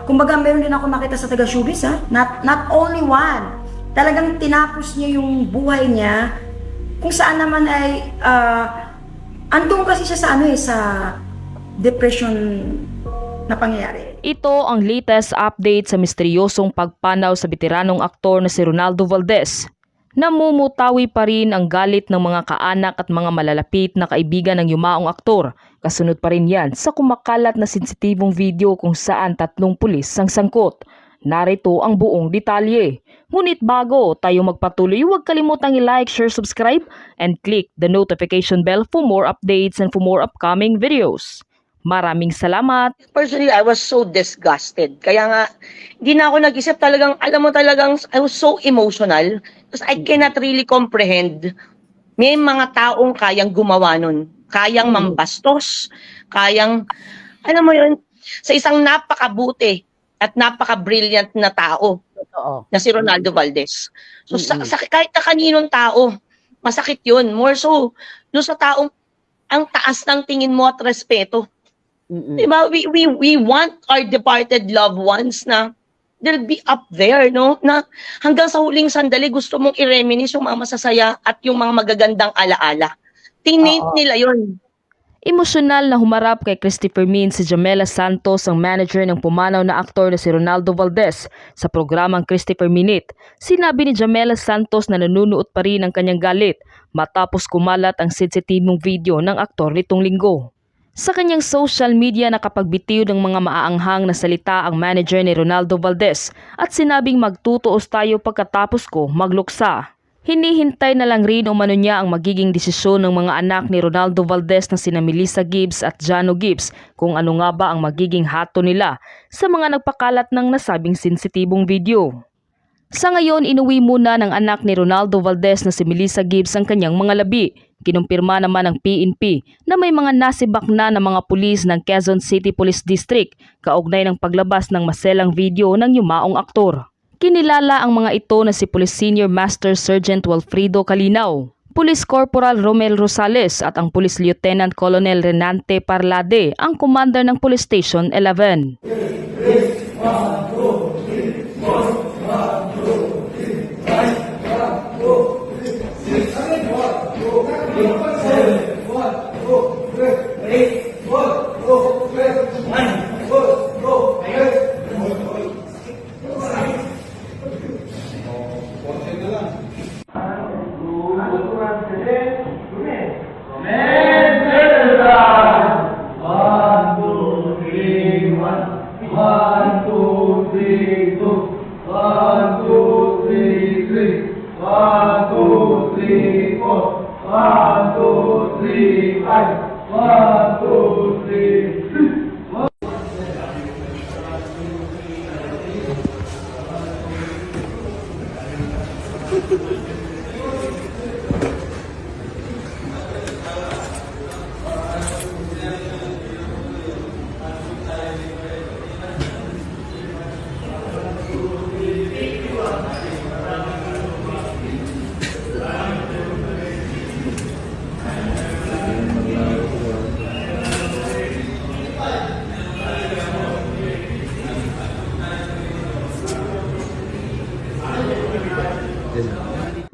Kumbaga meron din ako makita sa taga showbiz not only one. Talagang tinapos niya yung buhay niya kung saan naman ay andun kasi siya sa depression na pangyayari. Ito ang latest update sa misteryosong pagpanaw sa veteranong aktor na si Ronaldo Valdez. Namumutawi pa rin ang galit ng mga kaanak at mga malalapit na kaibigan ng yumaong aktor. Kasunod pa rin yan sa kumakalat na sensitibong video kung saan 3 pulis ang sangkot. Narito ang buong detalye. Ngunit bago tayo magpatuloy, huwag kalimutang i-like, share, subscribe, and click the notification bell for more updates and for more upcoming videos. Maraming salamat! Personally, I was so disgusted. Kaya nga, hindi na ako nag-isip talagang, alam mo talagang, I was so emotional. Because I cannot really comprehend. May mga taong kayang gumawa nun. Kayang mambastos. Kayang, alam mo yun, sa isang napakabuti at napaka-brilliant na tao na si Ronaldo Valdez. So, kahit na kaninong tao, masakit yun. More so, doon sa taong ang taas ng tingin mo at respeto. Diba? We want our departed loved ones na they'll be up there, no? Na hanggang sa huling sandali gusto mong i-reminisce yung mga masasaya at yung mga magagandang alaala. Tinate nila yun. Emosyonal na humarap kay Christopher Min si Jamela Santos, ang manager ng pumanaw na aktor na si Ronaldo Valdez sa programang Christopher Minute. Sinabi ni Jamela Santos na nanunuot pa rin ang kanyang galit matapos kumalat ang sensitibong video ng aktor nitong linggo. Sa kanyang social media nakapagbitiw ng mga maaanghang na salita ang manager ni Ronaldo Valdez at sinabing magtutuos tayo pagkatapos ko magluksa. Hinihintay na lang rin umano niya ang magiging desisyon ng mga anak ni Ronaldo Valdez na sina Melissa Gibbs at Jano Gibbs kung ano nga ba ang magiging hato nila sa mga nagpakalat ng nasabing sensitibong video. Sa ngayon, inuwi muna ng anak ni Ronaldo Valdez na si Melissa Gibbs ang kanyang mga labi. Kinumpirma naman ng PNP na may mga nasibak na ng mga pulis ng Quezon City Police District kaugnay ng paglabas ng maselang video ng yumaong aktor. Kinilala ang mga ito na si Police Senior Master Sergeant Walfrido Calinaw, Police Corporal Romel Rosales at ang Police Lieutenant Colonel Renante Parlade, ang commander ng Police Station 11.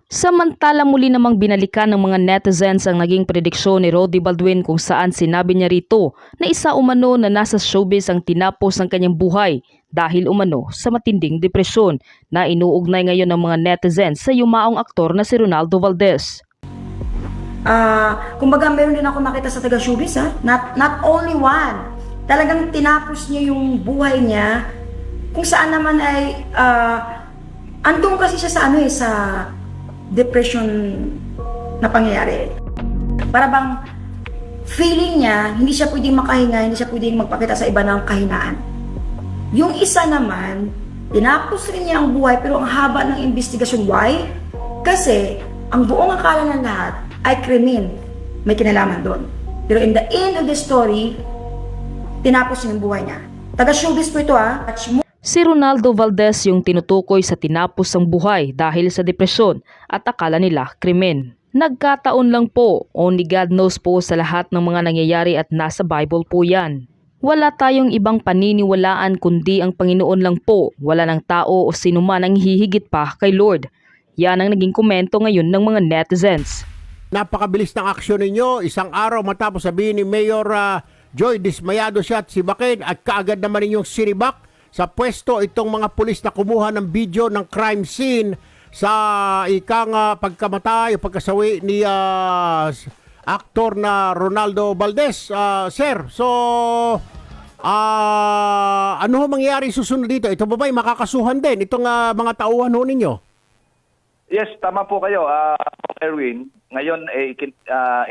Samantala muli namang binalikan ng mga netizens ang naging prediksyon ni Rody Baldwin kung saan sinabi niya rito na isa umano na nasa showbiz ang tinapos ng kanyang buhay dahil umano sa matinding depresyon na inuugnay ngayon ng mga netizens sa yumaong aktor na si Ronaldo Valdez. Kumbaga meron din ako makita sa taga showbiz not only one. Talagang tinapos niya yung buhay niya kung saan naman ay andun kasi siya sa depression na pangyayari. Para bang feeling niya, hindi siya pwedeng makahinga, hindi siya pwedeng magpakita sa iba ng kahinaan. Yung isa naman, tinapos rin niya ang buhay pero ang haba ng investigasyon. Why? Kasi ang buong akala ng lahat ay krimen. May kinalaman doon. Pero in the end of the story, tinapos niya yung buhay niya. Taga-showbiz po ito Si Ronaldo Valdez yung tinutukoy sa tinapos ang buhay dahil sa depresyon at akala nila krimen. Nagkataon lang po, only God knows po sa lahat ng mga nangyayari at nasa Bible po yan. Wala tayong ibang paniniwalaan kundi ang Panginoon lang po. Wala ng tao o sino man ang hihigit pa kay Lord. Yan ang naging komento ngayon ng mga netizens. Napakabilis ng aksyon ninyo. Isang araw matapos sabihin ni Mayor Joy, dismayado siya at si Baken at kaagad naman ninyong sinibak sa pwesto itong mga pulis na kumuha ng video ng crime scene sa ikang pagkamatay o pagkasawi ni aktor na Ronaldo Valdez. Sir, so ano ho mangyayari susunod dito? Ito ba ba'y makakasuhan din itong mga tauhan ho ninyo? Yes, tama po kayo, Erwin. Ngayon,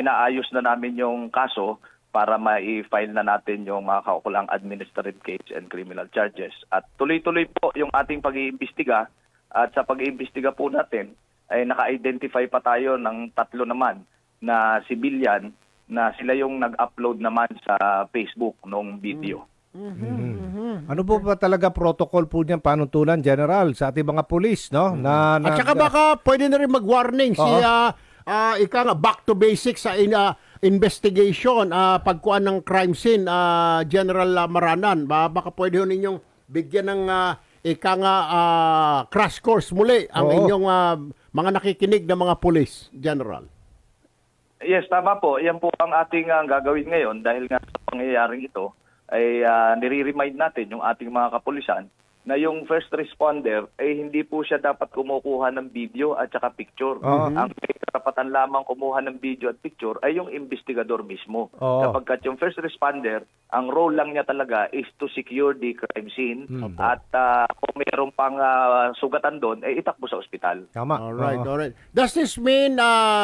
inaayos na namin yung kaso para ma-file na natin yung mga kaukulang administrative case and criminal charges. At tuloy-tuloy po yung ating pag-iimbestiga. At sa pag-iimbestiga po natin, ay naka-identify pa tayo ng 3 naman na civilian na sila yung nag-upload naman sa Facebook nung video. Ano po ba talaga protocol po niyan, panuntunan, General, sa ating mga pulis, no? At saka baka pwede na rin mag-warning si back to basics sa investigation, pagkuhan ng crime scene, General Maranan. Baka pwede ho ninyong bigyan ng crash course muli ang inyong mga nakikinig na mga pulis, General. Yes, tama po. Yan po ang ating gagawin ngayon dahil nga sa pangyayaring ito ay nire-remind natin yung ating mga kapulisan na yung first responder ay hindi po siya dapat kumukuha ng video at saka picture. Ang may karapatan lamang kumuha ng video at picture ay yung investigador mismo. Sapagkat yung first responder, ang role lang niya talaga is to secure the crime scene at kung mayroong pang sugatan doon, ay itakbo sa ospital. Tama. Alright. Does this mean,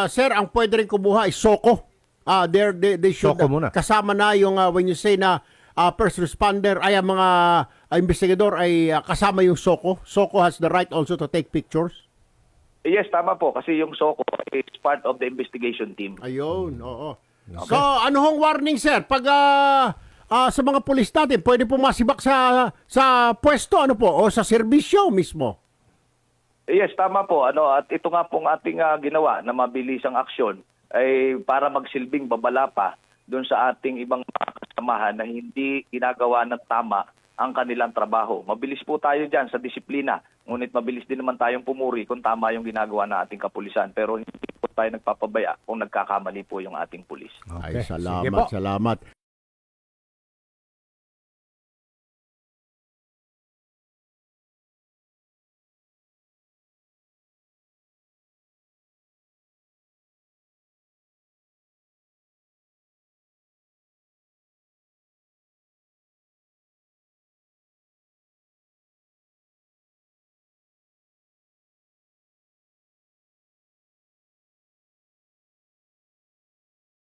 sir, ang pwede rin kumuha is SOCO? They should SOCO muna. kasama na yung when you say na first responder ay ang mga investigador ay kasama yung SOCO. SOCO has the right also to take pictures. Yes, tama po. Kasi yung SOCO is part of the investigation team. Ayun, oo. So, ano hong warning, sir? Pag sa mga pulis natin, pwede po masibak sa pwesto, ano po, o sa serbisyo mismo? Yes, tama po. At ito nga pong ating ginawa na mabilisang aksyon ay para magsilbing babala pa doon sa ating ibang mga kasamahan na hindi ginagawa ng tama ang kanilang trabaho. Mabilis po tayo dyan sa disiplina, ngunit mabilis din naman tayong pumuri kung tama yung ginagawa ng ating kapulisan. Pero hindi po tayo nagpapabaya kung nagkakamali po yung ating pulis. Ay, Sige salamat, po. salamat.